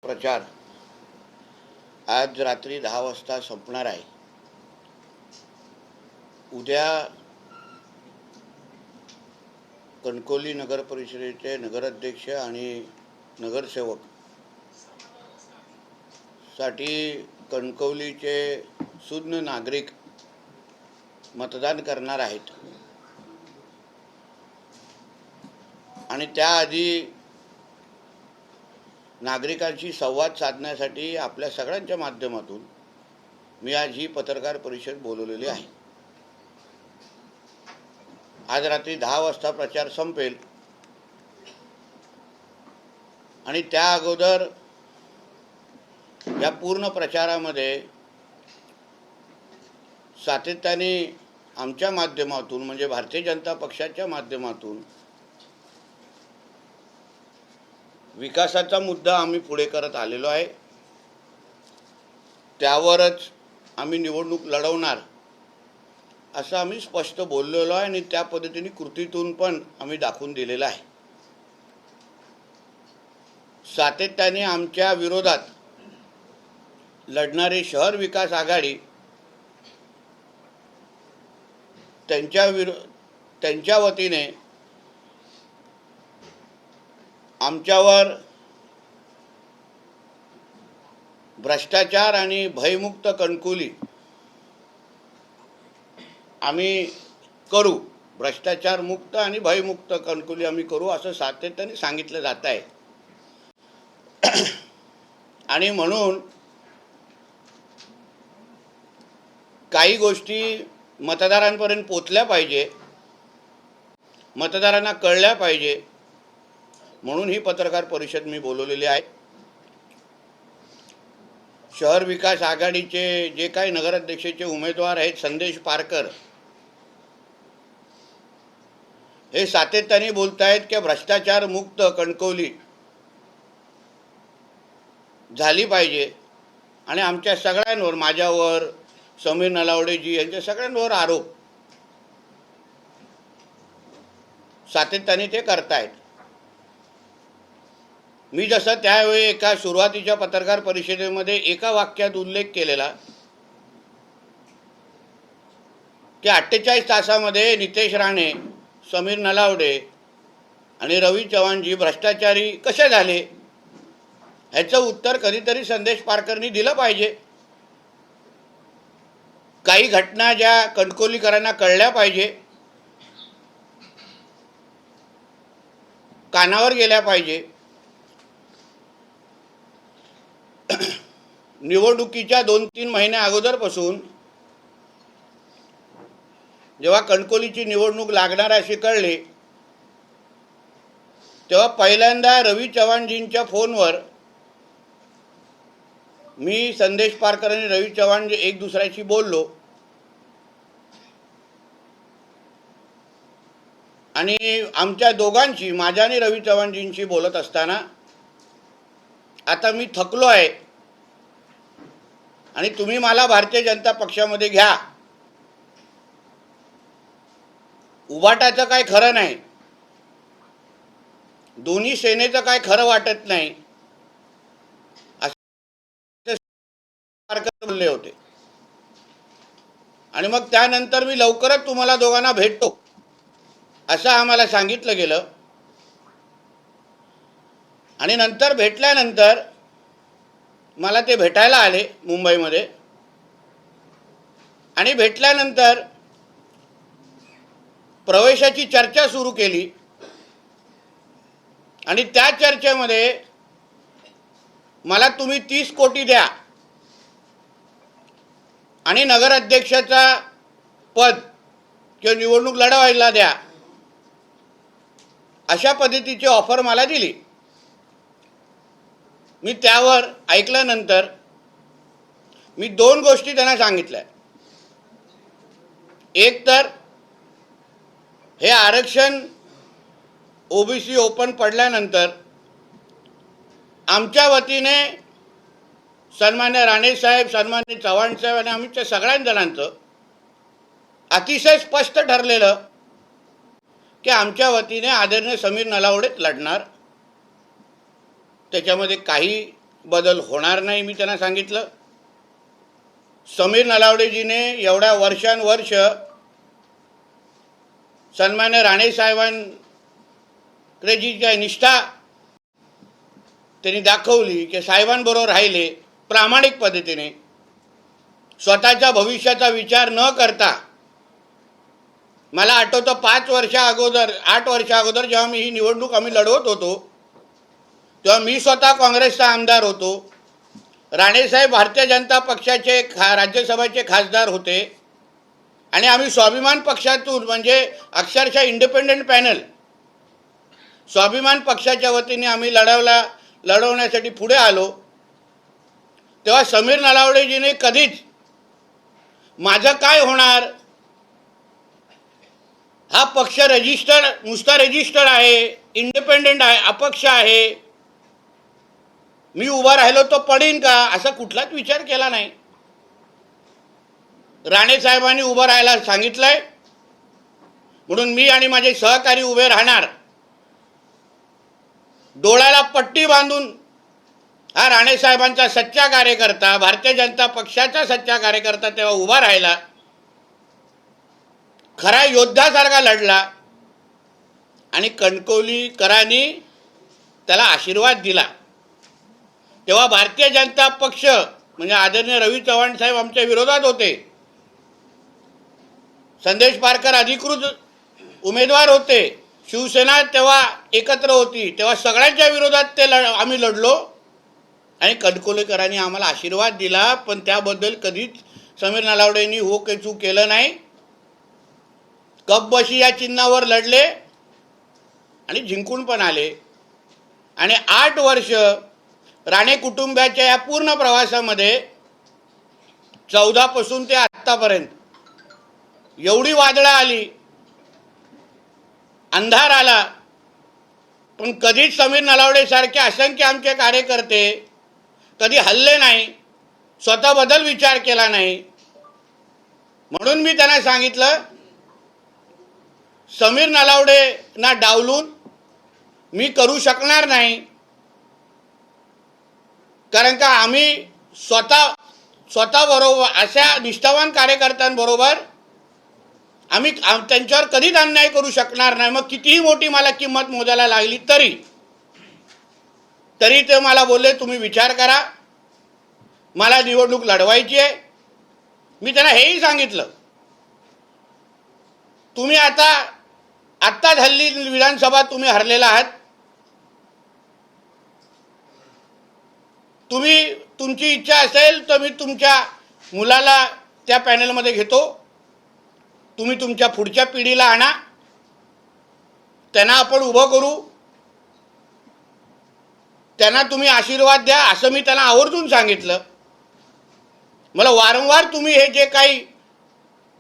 प्रचार आज रात्री 10 वाजता संपणार आहे। उद्या कणकवली नगर परिषदेचे नगराध्यक्ष आणि नगरसेवक साठी कणकवलीचे सुज्ञ नागरिक मतदान करणार आहेत आणि त्याआधी नागरिकांशी संवाद साधण्यासाठी आपल्या सगळ्यांच्या माध्यमातून मी आज ही पत्रकार परिषद बोलवलेली आहे। आज रात्री 10 वाजता प्रचार संपेल आणि त्या अगोदर या पूर्ण प्रचारामध्ये सातत्याने आमच्या माध्यमातून म्हणजे भारतीय जनता पक्षाच्या माध्यमातून विकासाचा मुद्दा आम्ही पुढे करत आलेलो आहे। त्यावरच आम्ही निवडणूक लढवणार असं आम्ही स्पष्ट बोललेलो आहे आणि त्या पद्धतीने कृतीतून पण आम्ही दाखवून दिलेलं आहे। सातत्याने आमच्या विरोधात लढणारी शहर विकास आघाडी त्यांच्या वतीने आमच्यावर भ्रष्टाचार आणि भयमुक्त कणकवली आम्ही करू, भ्रष्टाचार मुक्त आणि भयमुक्त कणकवली आम्ही करू असं सातत्याने सांगितलं जात आहे। आणि म्हणून काही गोष्टी मतदारांपर्यंत पोचल्या पाहिजे, मतदारांना कळल्या पाहिजे, म्हणून ही पत्रकार परिषद मी बोलवलेली आहे। शहर विकास आघाडीचे जे काही नगराध्यक्षाचे उमेदवार आहेत संदेश पारकर हे सातत्याने बोलत आहेत की भ्रष्टाचार मुक्त कणकवली झाली पाहिजे आणि आमच्या सगळ्यांवर, माझ्यावर, समीर नलावडेजी यांच्या सगळ्यांवर आरोप सातत्याने ते करतायत। मी जसं त्यावेळी एका सुरुवातीच्या पत्रकार परिषदेमध्ये एका वाक्यात उल्लेख केलेला की 48 तासामध्ये नितेश राणे, समीर नलावडे आणि रवी चव्हाणजी भ्रष्टाचारी कसे झाले ह्याचं उत्तर कधीतरी संदेश पारकरनी दिलं पाहिजे। काही घटना ज्या कणकवलीकरांना कळल्या पाहिजे, कानावर गेल्या पाहिजे। निवडणुकीच्या 2-3 महिन्या अगोदरपासून जेव्हा कणकवलीची निवडणूक लागणार असे कळले तेव्हा पहिल्यांदा रवी चव्हाणजींच्या फोनवर मी, संदेश पारकर आणि रवी चव्हाण एक दुसऱ्याशी बोललो आणि आमच्या दोघांची, माझ्या आणि रवी चव्हाणजींशी बोलत असताना आता मी थकलो आहे आणि तुम्ही मला भारतीय जनता पक्षामध्ये घ्या, उभाटाचं काय खरं नाही, दोन्ही सेनेचं काय खरं वाटत नाही असे पारकर बोलले होते। आणि मग त्यानंतर मी लवकरच तुम्हाला दोघांना भेटतो असं आम्हाला सांगितलं गेलं आणि नंतर भेटल्यानंतर मला ते भेटायला आले मुंबईमध्ये आणि भेटल्यानंतर प्रवेशाची चर्चा सुरू केली आणि त्या चर्चेमध्ये मला तुम्ही 30 कोटी द्या आणि नगराध्यक्षाचा पद किंवा निवडणूक लढवायला द्या अशा पद्धतीची ऑफर मला दिली। मी त्यावर ऐकल्यानंतर मी 2 गोष्टी त्यांना सांगितल्या। एक तर हे आरक्षण ओबीसी ओपन पडल्यानंतर आमच्या वतीने सन्मान्य राणे साहेब, सन्मान्य चव्हाण साहेब आणि आमच्या सगळ्या जणांचं अतिशय स्पष्ट ठरलेलं की आमच्या वतीने आदरणीय समीर नलावडेच लढणार, त्याच्यामध्ये काही बदल होणार नाही मी त्यांना सांगितलं. समीर नलावडेजीने एवढ्या वर्षानुवर्ष सन्मान्य राणे साहेबांकडे जी काय निष्ठा त्यांनी दाखवली की साहेबांबरोबर राहिले प्रामाणिक पद्धतीने, स्वतःच्या भविष्याचा विचार न करता. मला आठवतं 8 वर्ष अगोदर जेव्हा मी ही निवडणूक आम्ही लढवत होतो तेव्हा मी स्वतः काँग्रेसचा आमदार होतो. राणेसाहेब भारतीय जनता पक्षाचे राज्यसभेचे खासदार होते आणि आम्ही स्वाभिमान पक्षातून म्हणजे अक्षरशः इंडिपेंडेंट पॅनल स्वाभिमान पक्षाच्या वतीने आम्ही लढवण्यासाठी पुढे आलो. तेव्हा समीर नलावडेजीने कधीच माझं काय होणार, हा पक्ष नुसता रजिस्टर्ड आहे, इंडिपेंडेंट आहे, अपक्ष आहे, मी उभा राहिलो तो पडीन का, असा कुठलाच विचार केला नाही. राणे साहेबांनी उभं राहायला सांगितलंय म्हणून मी आणि माझे सहकारी उभे राहणार. डोळ्याला पट्टी बांधून हा राणे साहेबांचा सच्चा कार्यकर्ता, भारतीय जनता पक्षाचा सच्चा कार्यकर्ता तेव्हा उभा राहिला, खरा योद्धासारखा लढला आणि कणकवलीकरांनी त्याला आशीर्वाद दिला. तेव्हा भारतीय जनता पक्ष म्हणजे आदरणीय रवी चव्हाण साहेब आमच्या विरोधात होते, संदेश पारकर अधिकृत उमेदवार होते, शिवसेना तेव्हा एकत्र होती, तेव्हा सगळ्यांच्या विरोधात आम्ही लढलो आणि कणकवलीकरांनी आम्हाला आशीर्वाद दिला. पण त्याबद्दल कधीच समीर नलावडेंनी हो काही चूक केलं नाही. कपबशी या चिन्हावर लढले आणि जिंकून पण आले. आणि 8 वर्ष राणे कुटुंबाच्या या पूर्ण प्रवासामध्ये 14 पासून ते आत्तापर्यंत एवढी वादळं आली, अंधार आला, पण कधीच समीर नलावडे सारखे असंख्य आमचे कार्यकर्ते कधी हल्ले नाही, स्वतःबद्दल विचार केला नाही. म्हणून मी त्यांना सांगितलं समीर नलावडेंना डावलून मी करू शकणार नाही, कारण का आम्ही स्वतःबरोबर अशा निष्ठावान कार्यकर्त्यांबरोबर आम्ही त्यांच्यावर कधीच अन्याय करू शकणार नाही. मग कितीही मोठी मला किंमत मोजायला लागली तरी ते मला बोलले तुम्ही विचार करा, मला निवडणूक लढवायची आहे. मी त्यांना हेही सांगितलं तुम्ही आत्ताच हल्ली विधानसभा तुम्ही हरलेला आहात, तुमची इच्छा असेल तर मी तुमच्या मुलाला त्या पॅनलमध्ये घेतो, तुम्ही तुमच्या पुढच्या पिढीला आणा, त्यांना आपण उभं करू, त्यांना तुम्ही आशीर्वाद द्या, असं मी त्यांना आवर्जून सांगितलं. मला वारंवार तुम्ही हे जे काही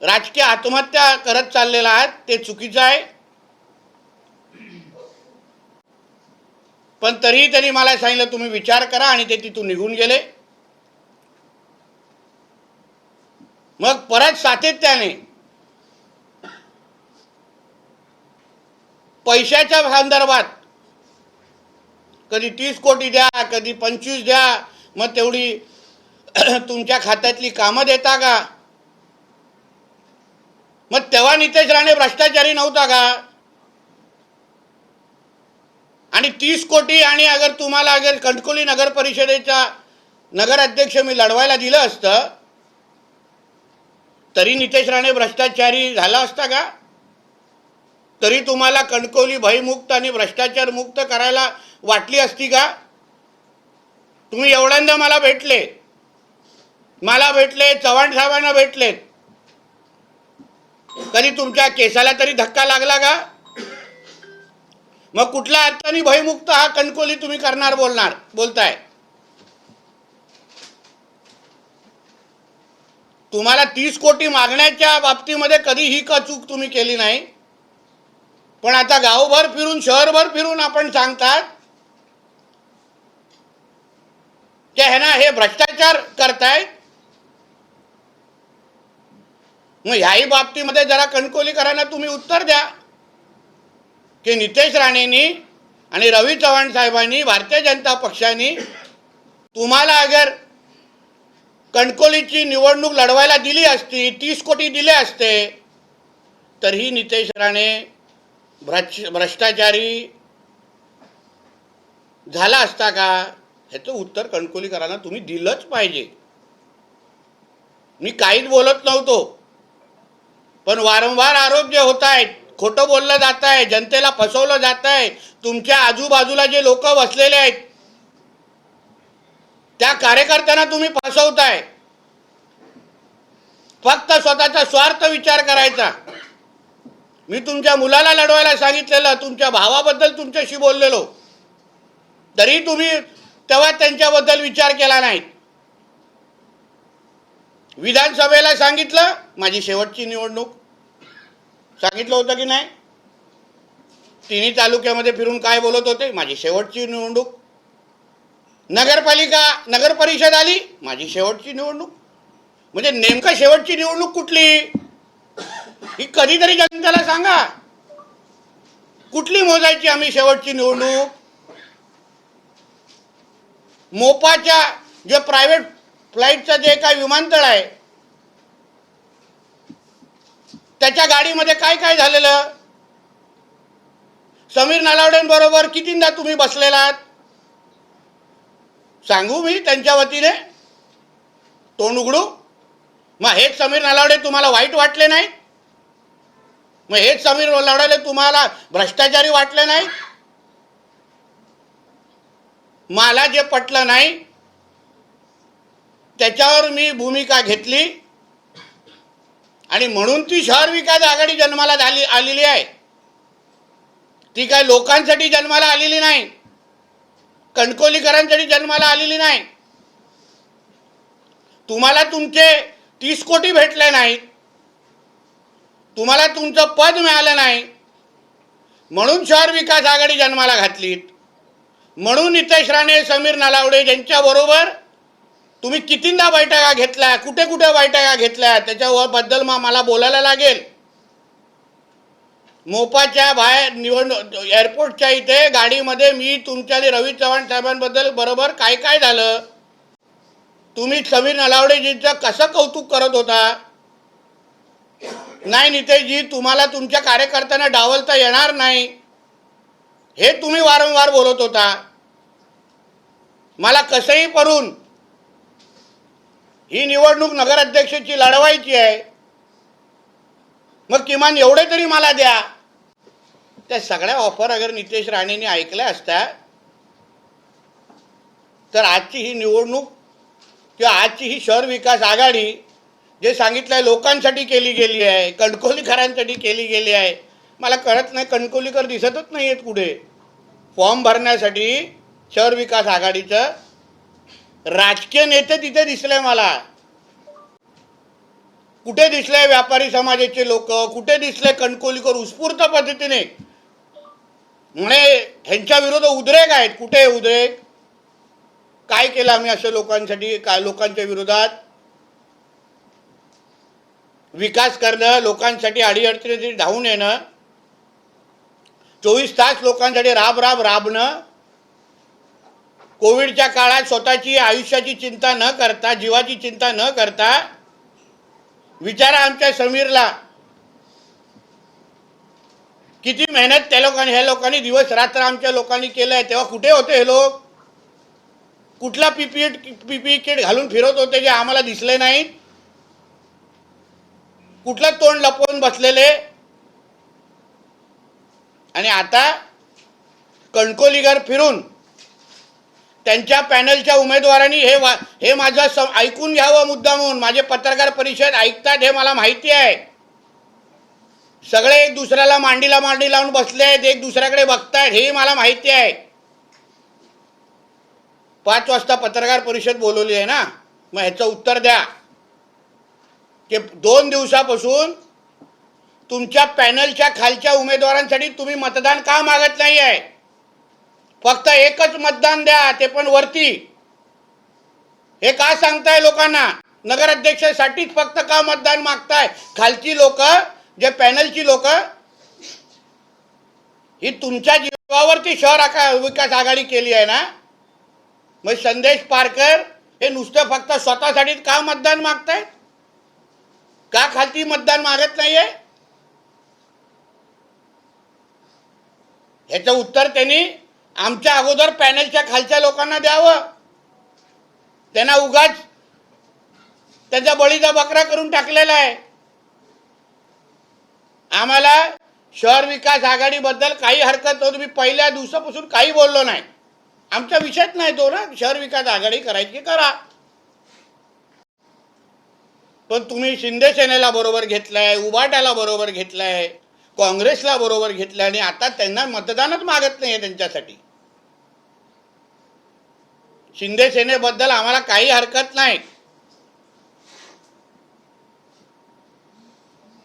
राजकीय आत्महत्या करत चाललेला आहात ते चुकीचं आहे. पण तरीही त्यांनी मला सांगितलं तुम्ही विचार करा आणि ते तिथून निघून गेले. मग परत सातत्याने पैशाच्या संदर्भात कधी 30 कोटी द्या, कधी 25 द्या, मग तेवढी तुमच्या खात्यातली कामं देता का? मग तेव्हा नितेश राणे भ्रष्टाचारी नव्हता का? आणि 30 कोटी आणि तुम्हाला कणकवली नगर परिषदेचा नगराध्यक्ष मी लढवायला दिलं असतं तरी नितेश राणे भ्रष्टाचारी झाला असता का? तरी तुम्हाला कणकवली भयमुक्त आणि भ्रष्टाचार मुक्त करायला वाटली असती का? तुम्ही एवढ्यांदा मला भेटले, चव्हाण साहेबांना भेटले, कधी तुमच्या केसाला तरी धक्का लागला का? मग कुठल्या अर्थाने भयमुक्त हा कणकवली तुम्ही करणार बोलताय? तुम्हाला 30 कोटी मागण्याच्या बाबतीमध्ये कधी ही चूक तुम्ही केली नाही, पण आता गावभर फिरून शहरभर फिरून आपण सांगतात की हे भ्रष्टाचार करतायत. मग ह्याही बाबतीमध्ये जरा कणकवलीकरांना तुम्ही उत्तर द्या की नितेश राणेंनी आणि रवी चव्हाण साहेबांनी भारतीय जनता पक्षाने तुम्हाला अगर कणकवलीची निवडणूक लढवायला दिली असती, 30 कोटी दिले असते, तरीही नितेश राणे भ्रष्टाचारी झाला असता का? ह्याचं उत्तर कणकवलीकरांना तुम्ही दिलंच पाहिजे. मी काहीच बोलत नव्हतो, पण वारंवार आरोप जे होत आहेत, खोटं बोललं जात आहे, जनतेला फसवलं जात आहे, तुमच्या आजूबाजूला जे लोक बसलेले आहेत त्या कार्यकर्त्यांना तुम्ही फसवताय. फक्त स्वतःचा स्वार्थ विचार करायचा. मी तुमच्या मुलाला लढवायला सांगितलेलं, तुमच्या भावाबद्दल तुमच्याशी बोललेलो, तरी तुम्ही तेव्हा त्यांच्याबद्दल विचार केला नाही. विधानसभेला सांगितलं माझी शेवटची निवडणूक, सांगितलं होतं की नाही? तिन्ही तालुक्यामध्ये फिरून काय बोलत होते? माझी शेवटची निवडणूक. नगरपालिका नगर परिषद आली, माझी शेवटची निवडणूक. म्हणजे नेमकं शेवटची निवडणूक कुठली ही कधीतरी जनतेला सांगा. कुठली मोजायची आम्ही शेवटची निवडणूक? मोपाच्या जे प्रायव्हेट फ्लाईटचं जे काय विमानतळ आहे त्याच्या गाडीमध्ये काय काय झालेलं? समीर नलावडेंबरोबर कितींदा तुम्ही बसलेलात? सांगू मी त्यांच्या वतीने तोंड उघडू? मग हेच समीर नलावडे तुम्हाला वाईट वाटले नाही? मग हेच समीर नलावडे तुम्हाला भ्रष्टाचारी वाटले नाही? मला जे पटलं नाही त्याच्यावर मी भूमिका घेतली आणि म्हणून ती शहर विकास आघाडी जन्माला आलेली आहे. ती काय लोकांसाठी जन्माला आलेली नाही, कणकवलीकरांसाठी जन्माला आलेली नाही. तुम्हाला तुमचे 30 कोटी भेटले नाहीत, तुम्हाला तुमचं पद मिळालं नाही, म्हणून शहर विकास आघाडी जन्माला घातलीत. म्हणून नितेश राणे, समीर नलावडे यांच्याबरोबर तुम्ही कितींदा बैठका घेतल्या, कुठे कुठे बैठका घेतल्या त्याच्यावर बद्दल मला बोलायला लागेल. मोपाच्या बाहेर निवडणूक एअरपोर्टच्या इथे गाडीमध्ये मी तुमच्या आणि रवी चव्हाण साहेबांबद्दल बरोबर काय काय झालं, तुम्ही समीर नलावडेजींचं कसं कौतुक करत होता. नाही नितेशजी, तुम्हाला तुमच्या कार्यकर्त्यांना डावलता येणार नाही हे तुम्ही वारंवार बोलत होता. मला कसंही करून ही निवडणूक नगराध्यक्षाची लढवायची आहे, मग किमान एवढे तरी मला द्या. त्या सगळ्या ऑफर अगर नितेश राणेंनी ऐकल्या असत्या तर आजची ही निवडणूक किंवा आजची ही शहर विकास आघाडी जे सांगितलंय लोकांसाठी केली गेली आहे, कणकवलीकरांसाठी केली गेली आहे. मला कळत नाही, कणकवलीकर दिसतच नाही आहेत कुठे फॉर्म भरण्यासाठी. शहर विकास आघाडीचं राजकीय नेते तिथे दिसले मला, कुठे दिसले व्यापारी समाजाचे लोक, कुठे दिसले कणकवलीकर उत्स्फूर्त पद्धतीने म्हणे ह्यांच्या विरोधात उद्रेक आहेत. कुठे उद्रेक? काय केलं आम्ही अशा लोकांसाठी? काय लोकांच्या विरोधात विकास करणं, लोकांसाठी अडीअडचणीसाठी धावून येणं, 24 तास लोकांसाठी राबणं, कोविडच्या काळात स्वतःची आयुष्याची चिंता न करता, जीवाची चिंता न करता. विचारा आमच्या समीरला किती मेहनत त्या लोकांनी, ह्या लोकांनी दिवस रात्र आमच्या लोकांनी केलंय. तेव्हा कुठे होते हे लोक? कुठला पीपीई किट घालून फिरत होते जे आम्हाला दिसले नाहीत? कुठलं तोंड लपवून बसलेले? आणि आता कणकवलीकर फिरून त्यांच्या पॅनलच्या उमेदवारांनी हे माझं ऐकून घ्यावं मुद्दामून. माझे पत्रकार परिषद ऐकतात हे मला माहिती आहे. सगळे एक दुसऱ्याला मांडी लावून बसले आहेत, एक दुसऱ्याकडे बघतायत हेही मला माहिती आहे. 5 वाजता पत्रकार परिषद बोलवली आहे ना, मग ह्याचं उत्तर द्या की 2 दिवसापासून तुमच्या पॅनलच्या खालच्या उमेदवारांसाठी तुम्ही मतदान का मागत नाही आहे? फक्त एकच मतदान द्या, ते पण वरती. हे का सांगताय लोकांना? नगराध्यक्षासाठीच फक्त का मतदान मागताय? खालची लोक, जे पॅनलची लोक, ही तुमच्या जीवावरती शहर विकास आघाडी केली आहे ना. मग संदेश पारकर हे नुसतं फक्त स्वतःसाठी का मतदान मागतायत? का खालती मतदान मागत नाहीये? ह्याचं उत्तर त्यांनी आमच्या अगोदर पॅनलच्या खालच्या लोकांना द्यावं. त्यांना उगाच त्यांचा बळीचा बकरा करून टाकलेला आहे. आम्हाला शहर विकास आघाडीबद्दल काही हरकत नव्हती. मी पहिल्या दिवसापासून काही बोललो नाही. आमचा विषयच नाही तो ना. शहर विकास आघाडी करायची करा. पण तुम्ही शिंदे सेनेला बरोबर घेतलाय, उभाट्याला बरोबर घेतलाय, काँग्रेसला बरोबर घेतलंय आणि आता त्यांना मतदानच मागत नाहीये त्यांच्यासाठी. शिंदे सेनेबद्दल आम्हाला काही हरकत नाही.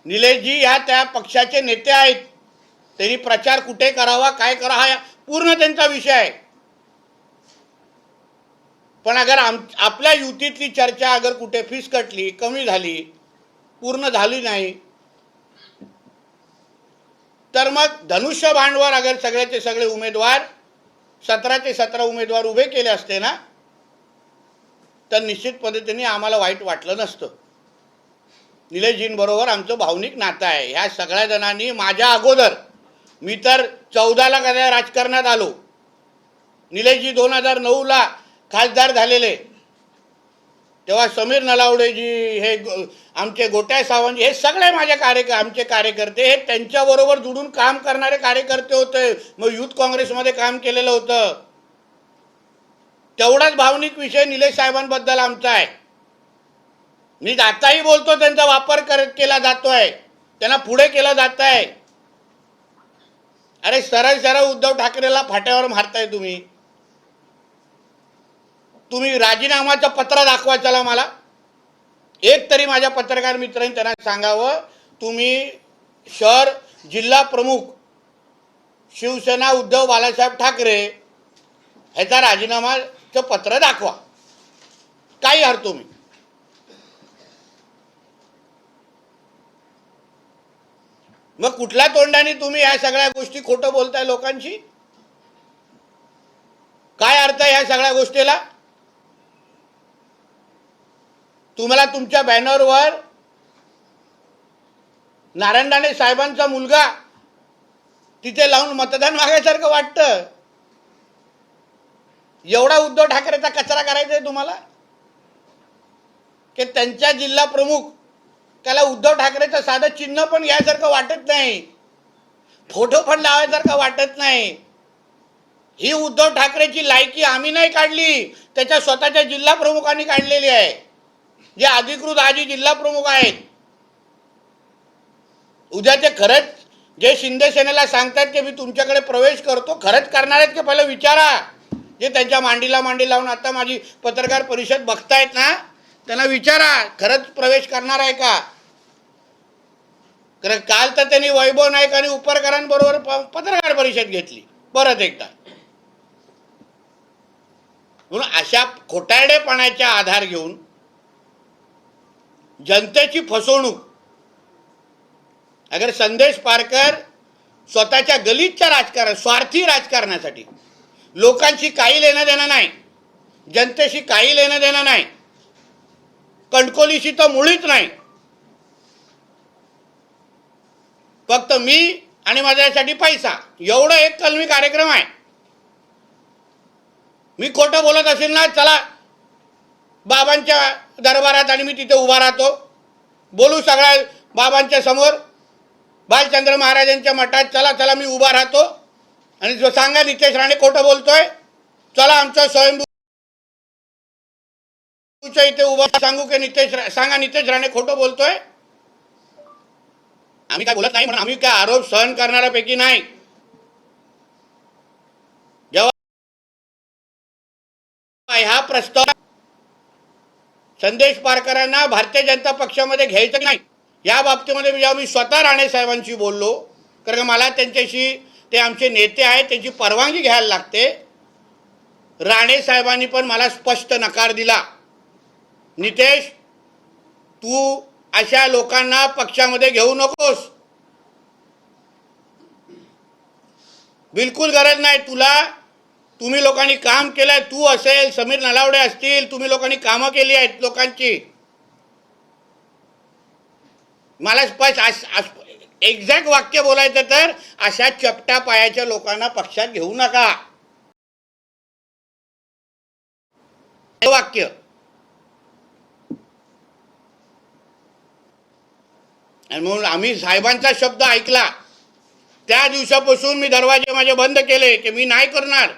निलेशजी या त्या पक्षाचे नेते आहेत. त्यांनी प्रचार कुठे करावा, काय करावा हा पूर्ण त्यांचा विषय आहे. पण अगर आपल्या युतीतली चर्चा अगर कुठे फिसकटली, कमी झाली, पूर्ण झाली नाही, तर मग धनुष्यबाणवर अगर सगळ्याचे सगळे उमेदवार 17चे 17 उमेदवार उभे केले असते ना, तर निश्चित पद्धतीने आम्हाला वाईट वाटलं नसतं. निलेशजींबरोबर आमचं भावनिक नातं आहे. ह्या सगळ्या जणांनी माझ्या अगोदर, मी तर 14ला कदा राजकारणात आलो, निलेशजी 2009ला खासदार झालेले, तेव्हा समीर नलावडेजी, हे आमचे गोट्या सावंतजी, हे सगळे माझे आमचे कार्यकर्ते, हे त्यांच्याबरोबर जुडून काम करणारे कार्यकर्ते होते. मग युथ काँग्रेसमध्ये काम केलेलं होतं. तेवढाच भावनिक विषय निलेश साहेबांबद्दल आमचा आहे. मी आताही बोलतो, त्यांचा वापर केला जातोय, त्यांना पुढे केला जात आहे. अरे सरळ सरळ उद्धव ठाकरेला फाट्यावर मारताय तुम्ही. तुम्ही राजीनामाचं पत्र दाखवा चला मला. एक तरी माझ्या पत्रकार मित्रांनी त्यांना सांगावं, तुम्ही शहर जिल्हा प्रमुख शिवसेना उद्धव बाळासाहेब ठाकरे ह्याचा राजीनामाचं पत्र दाखवा. काही अर्थ तुम्ही. मग कुठल्या तोंडाने तुम्ही या सगळ्या गोष्टी खोटं बोलताय लोकांशी? काय अर्थ आहे या सगळ्या गोष्टीला? तुम्हाला तुमच्या बॅनरवर नारायण राणे साहेबांचा मुलगा तिथे लावून मतदान मागायसारखं वाटतं. एवढा उद्धव ठाकरेचा कचरा करायचा आहे तुम्हाला की त्यांच्या जिल्हा प्रमुख त्याला उद्धव ठाकरेचं साधं चिन्ह पण घ्यायसारखं वाटत नाही, फोटो पण लावायसारखं वाटत नाही. ही उद्धव ठाकरेची लायकी आम्ही नाही काढली, त्याच्या स्वतःच्या जिल्हा प्रमुखांनी काढलेली आहे, जे अधिकृत आजी जिल्हा प्रमुख आहेत. उद्या ते खरंच जे शिंदे सेनेला सांगतात की मी तुमच्याकडे प्रवेश करतो, खरंच करणार आहेत की पहिलं विचारा. जे त्यांच्या मांडीला मांडी लावून आता माझी पत्रकार परिषद बघतायत ना, त्यांना विचारा खरंच प्रवेश करणार आहे का. कारण काल तर त्यांनी वैभव नाईक आणि उपरकरांबरोबर पत्रकार परिषद घेतली परत एकदा. म्हणून अशा खोटारडेपणाचा आधार घेऊन जनतेची फसवणूक. अगर संदेश पारकर स्वतःच्या गलिच्छ राजकारण, स्वार्थी राजकारणासाठी, लोकांशी काही लेणं देणं नाही, जनतेशी काही लेणं देणं नाही, कणकोलीशी तर मुळीच नाही, फक्त मी आणि माझ्यासाठी पैसा, एवढं एक कलमी कार्यक्रम आहे. मी खोटं बोलत असेल ना, चला बाबांच्या दरबारात आणि मी तिथे उभा राहतो, बोलू सगळ्या बाबांच्या समोर, बालचंद्र महाराजांच्या मठात, चला चला मी उभा राहतो आणि जो सांगा नितेश राणे खोटं बोलतोय, चला आमचा स्वयंभूच्या इथे उभा सांगू की नितेश राणे खोटं बोलतोय. आम्ही काय बोलत नाही म्हणून आम्ही काय आरोप सहन करणाऱ्यापैकी नाही. जेव्हा हा प्रस्ताव संदेश पारकरांना भारतीय जनता पक्षामध्ये घ्यायचं नाही, या बाबतीमध्ये जेव्हा मी स्वतः राणे साहेबांशी बोललो, कारण मला त्यांच्याशी, ते आमचे नेते आहेत, त्यांची परवानगी घ्यायला लागते. राणे साहेबांनी पण मला स्पष्ट नकार दिला, नितेश तू अशा लोकांना पक्षामध्ये घेऊ नकोस, बिलकुल गरज नाही तुला. तुम्ही लोकांनी काम केलंय, तू असेल, समीर नलावडे असतील, तुम्ही लोकांनी कामं केली आहेत लोकांची. मला एक्झॅक्ट वाक्य बोलायचं तर अशा चपट्या पायाच्या लोकांना पक्षात घेऊ नका, हे वाक्य. आणि म्हणून आम्ही साहेबांचा शब्द ऐकला, त्या दिवसापासून मी दरवाजे माझे बंद केले की मी नाही करणार.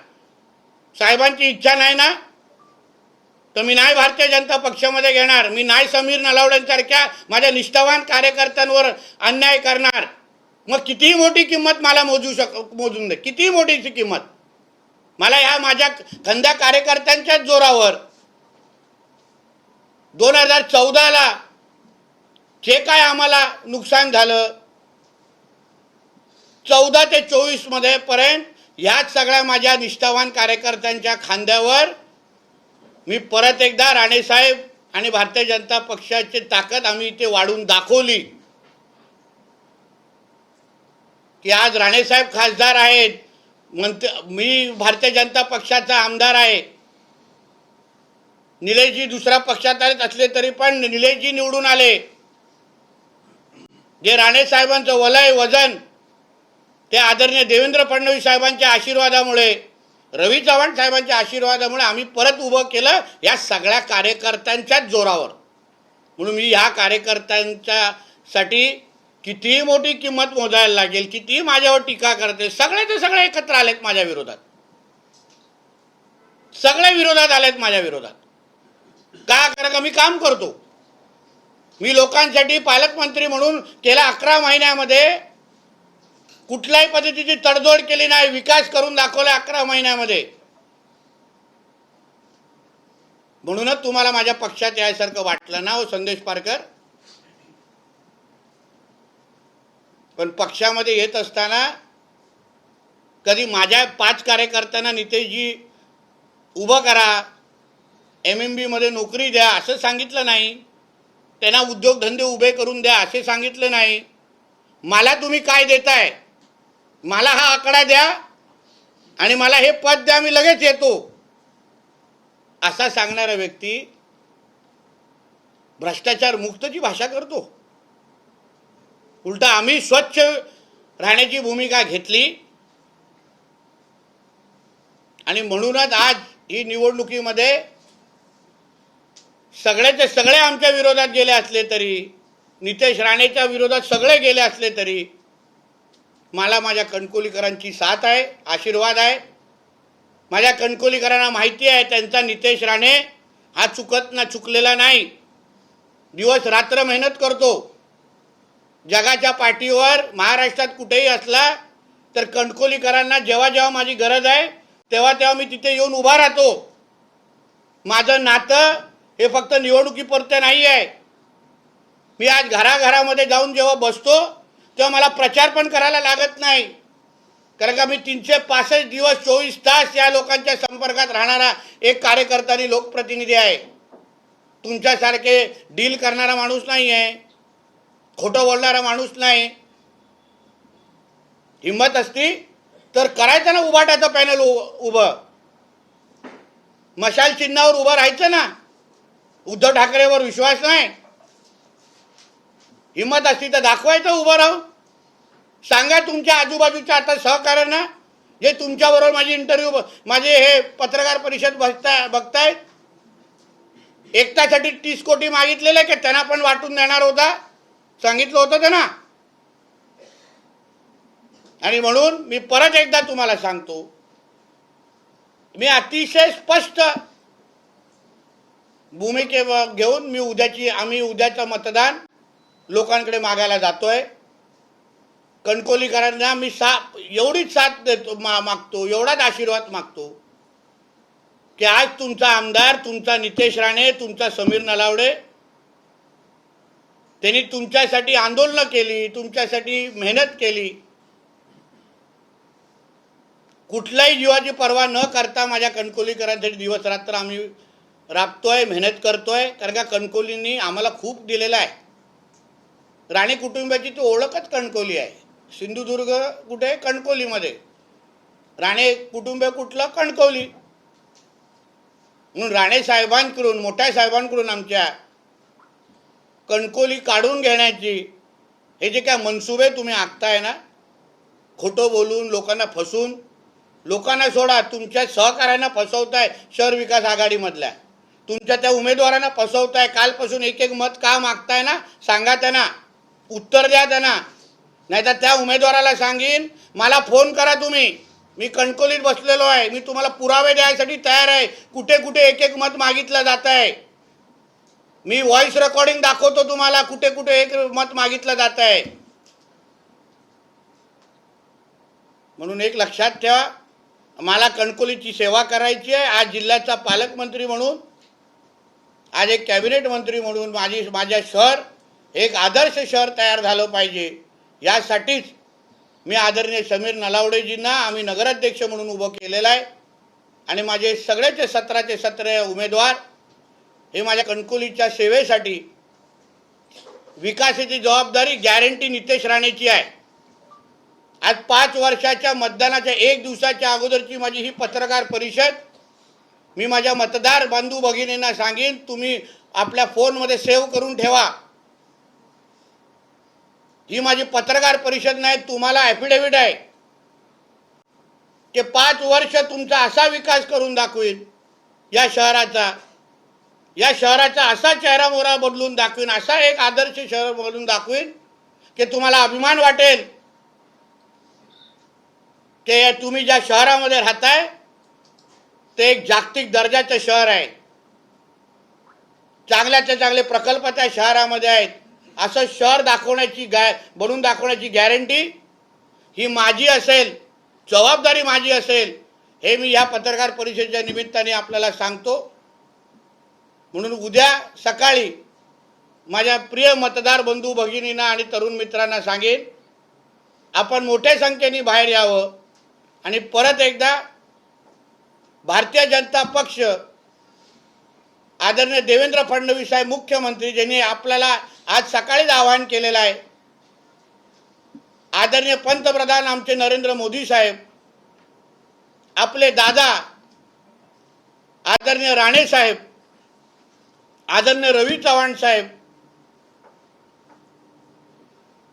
साहेबांची इच्छा नाही ना तर मी नाही भारतीय जनता पक्षामध्ये घेणार. मी नाही समीर नलावडेंसारख्या माझ्या निष्ठावान कार्यकर्त्यांवर अन्याय करणार. मग कितीही मोठी किंमत मला मोजून दे, कितीही मोठीची किंमत मला ह्या माझ्या खंद्या कार्यकर्त्यांच्याच जोरावर 2014ला जे काय आम्हाला नुकसान झालं, 14 ते 24 मध्ये पर्यंत ह्याच सगळ्या माझ्या निष्ठावान कार्यकर्त्यांच्या खांद्यावर मी परत एकदा राणेसाहेब आणि भारतीय जनता पक्षाची ताकद आम्ही इथे वाढून दाखवली की आज राणेसाहेब खासदार आहेत, मी भारतीय जनता पक्षाचा आमदार आहे. निलेशजी दुसऱ्या पक्षात आले असले तरी पण निलेशजी निवडून आले. जे राणेसाहेबांचं वलय वजन ते आदरणीय देवेंद्र फडणवीस साहेबांच्या आशीर्वादामुळे, रवी चव्हाण साहेबांच्या आशीर्वादामुळे आम्ही परत उभं केलं या सगळ्या कार्यकर्त्यांच्याच जोरावर. म्हणून मी ह्या कार्यकर्त्यांच्यासाठी कितीही मोठी किंमत मोजायला लागेल, कितीही माझ्यावर टीका करते, सगळे सगळे एकत्र आलेत माझ्या विरोधात, सगळे विरोधात आलेत माझ्या विरोधात. का? कारण का मी काम करतो. मी लोकांसाठी पालकमंत्री म्हणून गेल्या 11 महिन्यामध्ये कुठल्याही पद्धतीची तडजोड केली नाही, विकास करून दाखवला 11 महिन्यामध्ये. म्हणूनच तुम्हाला माझ्या पक्षात यायसारखं वाटलं ना हो संदेश पारकर. पण पक्षामध्ये येत असताना कधी माझ्या 5 कार्यकर्त्यांना नितेशजी उभं करा, MMB मध्ये नोकरी द्या असं सांगितलं नाही, त्यांना उद्योगधंदे उभे करून द्या असे सांगितले नाही. मला तुम्ही काय देताय, मला हा आकडा द्या आणि मला हे पद द्या, मी लगेच येतो असा सांगणारा व्यक्ती भ्रष्टाचार मुक्तची भाषा करतो. उलटा आम्ही स्वच्छ राहण्याची भूमिका घेतली आणि म्हणूनच आज ही निवडणुकीमध्ये सगळेचे सगळे आमच्या विरोधात गेले असले तरी, नितेश राणेच्या विरोधात सगळे गेले असले तरी मला माझ्या कणकोलीकरांची साथ आहे, आशीर्वाद आहे. माझ्या कणकोलीकरांना माहिती आहे त्यांचा नितेश राणे हा चुकलेला नाही, दिवस रात्र मेहनत करतो. जगाच्या पाठीवर महाराष्ट्रात कुठेही असला तर कणकोलीकरांना जेव्हा जेव्हा माझी गरज आहे तेव्हा तेव्हा मी तिथे येऊन उभा राहतो. माझं नातं हे फक्त निवडणुकीपुरते नाही आहे. मी आज घराघरामध्ये जाऊन जेव्हा बसतो तेव्हा मला प्रचार पण करायला लागत नाही, कारण का मी 365 दिवस 24 तास या लोकांच्या संपर्कात राहणारा एक कार्यकर्ता आणि लोकप्रतिनिधी आहे. तुमच्यासारखे डील करणारा माणूस नाही आहे, खोटं बोलणारा माणूस नाही. हिंमत असती तर करायचं ना उभाट्याचं पॅनल उभं, मशाल चिन्हावर उभं राहायचं ना. उद्धव ठाकरेवर विश्वास नाही, हिंमत असती तर दाखवायचं उभं राहून. सांगा तुमच्या आजूबाजूच्या आता सहकार्यांना जे तुमच्याबरोबर माझी इंटरव्ह्यू माझे हे पत्रकार परिषद बघतायत, एकट्यासाठी 30 कोटी मागितलेले की त्यांना पण वाटून देणार होता, सांगितलं होतं त्यांना. आणि म्हणून मी परत एकदा तुम्हाला सांगतो, मी अतिशय स्पष्ट भूमिके घेऊन आम्ही उद्याचं मतदान लोकांकडे मागायला जातोय. कणकोलीकरांना मी एवढीच साथ देतो, मागतो, एवढाच आशीर्वाद मागतो की आज तुमचा आमदार, तुमचा नितेश राणे, तुमचा समीर नलावडे, त्यांनी तुमच्यासाठी आंदोलनं केली, तुमच्यासाठी मेहनत केली. कुठल्याही जीवाची पर्वा न करता माझ्या कणकोलीकरांसाठी दिवस रात्र आम्ही राबतोय, मेहनत करतोय. कारण का कणकोलींनी आम्हाला खूप दिलेलं आहे. राणे कुटुंबाची ती ओळखच कणकोली आहे. सिंधुदुर्ग कुठे? कणकोलीमध्ये. राणे कुटुंब कुठलं? कणकवली. म्हणून राणे साहेबांकडून, मोठ्या साहेबांकडून आमच्या कणकवली काढून घेण्याची हे जे काय मनसुबे तुम्ही आखताय ना, खोटं बोलून, लोकांना फसून, लोकांना सोडा, तुमच्या सहकार्यांना फसवताय. शहर विकास आघाडीमधल्या तुमच्या त्या उमेदवारांना फसवताय. कालपासून एक एक मत का मागताय ना, सांगा त्यांना, उत्तर द्या त्यांना. नाहीतर त्या उमेदवाराला सांगीन, मला फोन करा तुम्ही, मी कणकवलीत बसलेलो आहे, मी तुम्हाला पुरावे द्यायसाठी तयार आहे, कुठे कुठे एक एक मत मागितलं जात आहे. मी व्हॉइस रेकॉर्डिंग दाखवतो तुम्हाला, कुठे कुठे एक मत मागितलं जात आहे. म्हणून एक लक्षात ठेवा, मला कणकवलीची सेवा करायची आहे. आज जिल्ह्याचा पालकमंत्री म्हणून, आज एक कॅबिनेट मंत्री म्हणून माझ्या शहर एक आदर्श शहर तयार झालं पाहिजे, यासाठीच मी आदरणीय समीर नलावडेजींना आम्ही नगराध्यक्ष म्हणून उभं केलेलं आहे. आणि माझे सगळेचे 17 उमेदवार हे माझ्या कणकवलीच्या सेवेसाठी, विकासाची जबाबदारी गॅरंटी नितेश राणेची आहे. आज 5 वर्षाच्या मतदानाच्या 1 दिवसाच्या अगोदरची माझी ही पत्रकार परिषद, मी माझ्या मतदार बंधू भगिनींना सांगेन, तुम्ही आपल्या फोनमध्ये सेव्ह करून ठेवा. ही माझी पत्रकार परिषद नाही, तुम्हाला ॲफिडेव्हिट आहे की 5 वर्ष तुमचा असा विकास करून दाखवीन, या शहराचा असा चेहरा मोहरा बदलून दाखवीन, असा एक आदर्श शहर बनवून दाखवीन की तुम्हाला अभिमान वाटेल की तुम्ही ज्या शहरामध्ये राहताय ते एक जागतिक दर्जाचं शहर आहे. चांगल्याचे चांगले प्रकल्प त्या शहरामध्ये आहेत. असं शहर बनवून दाखवण्याची गॅरंटी ही माझी असेल, जबाबदारी माझी असेल, हे मी या पत्रकार परिषदेच्या निमित्ताने आपल्याला सांगतो. म्हणून उद्या सकाळी माझ्या प्रिय मतदार बंधू भगिनींना आणि तरुण मित्रांना सांगेन, आपण मोठ्या संख्येने बाहेर यावं आणि परत एकदा भारतीय जनता पक्ष, आदरणीय देवेंद्र फडणवीस साहेब मुख्यमंत्री, ज्यांनी आपल्याला आज सकाळीच आवाहन केलेलं आहे, आदरणीय पंतप्रधान आमचे नरेंद्र मोदी साहेब, आपले दादा आदरणीय राणे साहेब, आदरणीय रवी चव्हाण साहेब,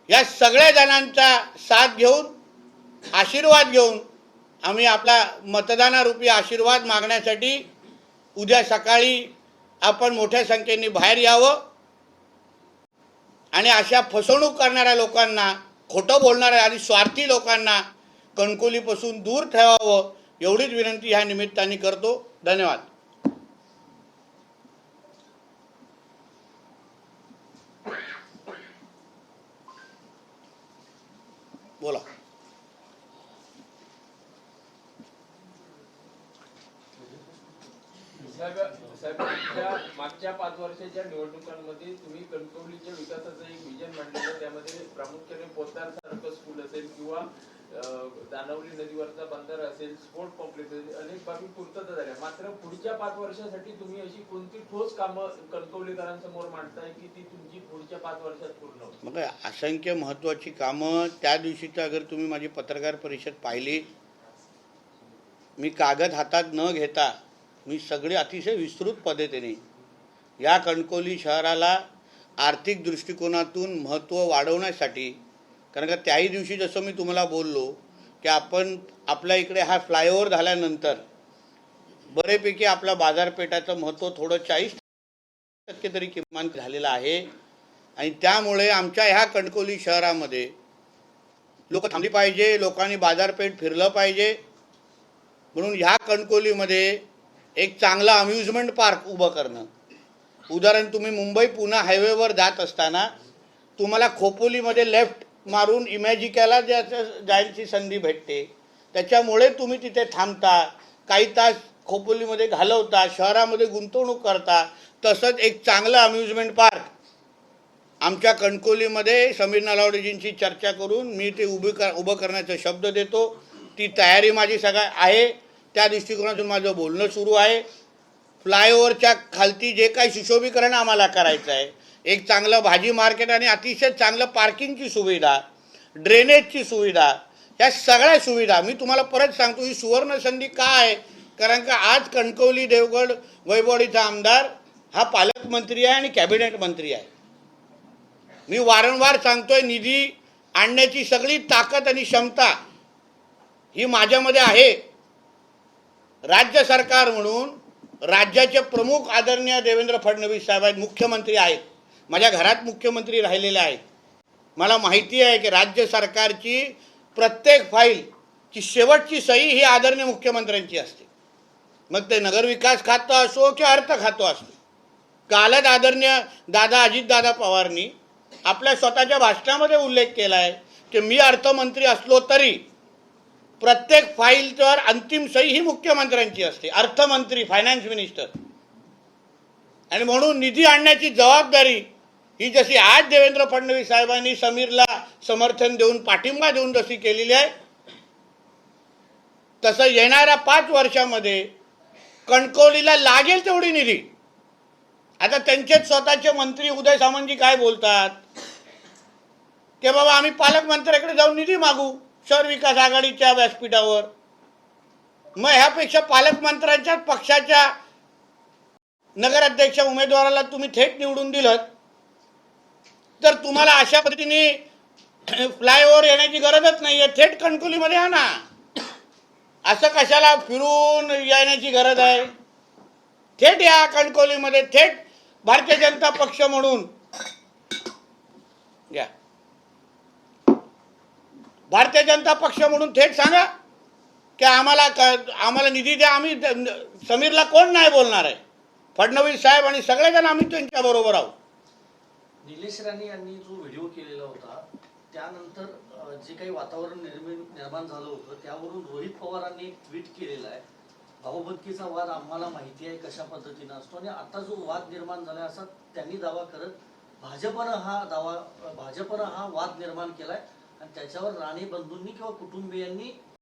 या सगळ्या जणांचा साथ घेऊन, आशीर्वाद घेऊन आम्ही आपला मतदानारूपी आशीर्वाद मागण्यासाठी उद्या सकाळी आपण मोठ्या संख्येने बाहेर यावं आणि अशा फसवणूक करणाऱ्या लोकांना, खोटं बोलणाऱ्या आणि स्वार्थी लोकांना कणकवलीपासून दूर ठेवावं, एवढीच विनंती ह्या निमित्ताने करतो. धन्यवाद. बोला. मागच्या 5 वर्षाच्या निवडणुकांमध्ये तुम्ही कणकवलीच्या विकासाचं एक विजन मांडलेलं, त्यामध्ये प्रामुख्याने पोतार सारखं स्कूल असेल किंवा दानवली नदीवरचा बंदर असेल, स्पोर्ट कॉम्प्लेक्स असेल, अनेक बाबी पूर्तता झाल्या. मात्र पुढच्या 5 वर्षासाठी तुम्ही अशी कोणती ठोस कामं कणकवलीकरांसमोर मांडताय की ती तुमची पुढच्या 5 वर्षात पूर्ण होईल? मग असंख्य महत्त्वाची कामं. त्या दिवशीचं अगर तुम्ही माझी पत्रकार परिषद पाहिली, मी कागद हातात न घेता मी सगळे अतिशय विस्तृत पद्धतीने या कणकवली शहराला आर्थिक दृष्टिकोनातून महत्त्व वाढवण्यासाठी, कारण का त्याही दिवशी जसं मी तुम्हाला बोललो की आपण आपल्या इकडे हा फ्लायओव्हर झाल्यानंतर बरेपैकी आपल्या बाजारपेठाचं महत्त्व थोडं 40% तरी किमान झालेलं आहे. आणि त्यामुळे आमच्या ह्या कणकवली शहरामध्ये लोक थांबली पाहिजे, लोकांनी बाजारपेठ फिरलं पाहिजे. म्हणून ह्या कणकवलीमध्ये एक चांगला अम्युजमेंट पार्क उभं करणं. उदाहरण, तुम्ही मुंबई पुणे हायवेवर जात असताना तुम्हाला खोपोलीमध्ये लेफ्ट मारून इमॅजिकाला जायची संधी भेटते, त्याच्यामुळे तुम्ही तिथे थांबता, काही तास खोपोलीमध्ये घालवता, शहरामध्ये गुंतवणूक करता. तसंच एक चांगलं अम्युजमेंट पार्क आमच्या कणकवलीमध्ये समीर नलावडेजींची चर्चा करून मी ते उभं करण्याचा शब्द देतो. ती तयारी माझी सगळं आहे, त्या दृष्टिकोनातून माझं बोलणं सुरू आहे. फ्लायओव्हरच्या खालती जे काही सुशोभीकरण आम्हाला करायचं आहे, एक चांगलं भाजी मार्केट आणि अतिशय चांगलं पार्किंगची सुविधा, ड्रेनेजची सुविधा, ह्या सगळ्या सुविधा मी तुम्हाला परत सांगतो, ही सुवर्ण संधी का आहे? कारण का आज कणकवली देवगड वैभववाडीचा आमदार हा पालकमंत्री आहे आणि कॅबिनेट मंत्री आहे. मी वारंवार सांगतोय, निधी आणण्याची सगळी ताकद आणि क्षमता ही माझ्यामध्ये आहे. राज्य सरकार म्हणून राज्याचे प्रमुख आदरणीय देवेंद्र फडणवीस साहेब आहेत, मुख्यमंत्री आहेत, माझ्या घरात मुख्यमंत्री राहिलेले आहेत. मला माहिती आहे की राज्य सरकारची प्रत्येक फाईलची शेवटची सही ही आदरणीय मुख्यमंत्र्यांची असते, मग ते नगरविकास खातं असो किंवा अर्थ खातं असो. कालच आदरणीय दादा अजितदादा पवारनी आपल्या स्वतःच्या भाषणामध्ये उल्लेख केला आहे की मी अर्थमंत्री असलो तरी प्रत्येक फाईलवर अंतिम सही ही मुख्यमंत्र्यांची असते, अर्थमंत्री, फायनान्स मिनिस्टर. आणि म्हणून निधी आणण्याची जबाबदारी ही जशी आज देवेंद्र फडणवीस साहेबांनी समीरला समर्थन देऊन पाठिंबा देऊन जशी केलेली आहे, तसं येणाऱ्या 5 वर्षामध्ये कणकवलीला लागेल तेवढी निधी. आता त्यांचेच स्वतःचे मंत्री उदय सामंतजी काय बोलतात की बाबा आम्ही पालकमंत्र्याकडे जाऊन निधी मागू शहर विकास आघाडीच्या व्यासपीठावर. मग ह्यापेक्षा पालकमंत्र्यांच्याच पक्षाच्या नगराध्यक्ष उमेदवाराला तुम्ही थेट निवडून दिलं तर तुम्हाला अशा पद्धतीने फ्लायओव्हर येण्याची गरजच नाही आहे. थेट कणकवलीमध्ये या ना, असं कशाला फिरून येण्याची गरज आहे? थेट या कणकवलीमध्ये, थेट भारतीय जनता पक्ष म्हणून या, भारतीय जनता पक्ष म्हणून थेट सांगा की आम्हाला निधी द्या. आम्ही समीरला कोण नाही बोलणार आहे? फडणवीस साहेब आणि सगळेजण आम्ही त्यांच्या बरोबर आहोत. निलेश राणे यांनी जो व्हिडिओ केलेला होता त्यानंतर जे काही वातावरण निर्माण झालं होतं त्यावरून रोहित पवारांनी एक ट्विट केलेला आहे, भाऊबंदकीचा वाद आम्हाला माहिती आहे कशा पद्धतीने असतो, आणि आता जो वाद निर्माण झालाय असा त्यांनी दावा करत भाजपनं हा वाद निर्माण केलाय आणि त्याच्यावर राणे बंधूंनी किंवा कुटुंबियांनी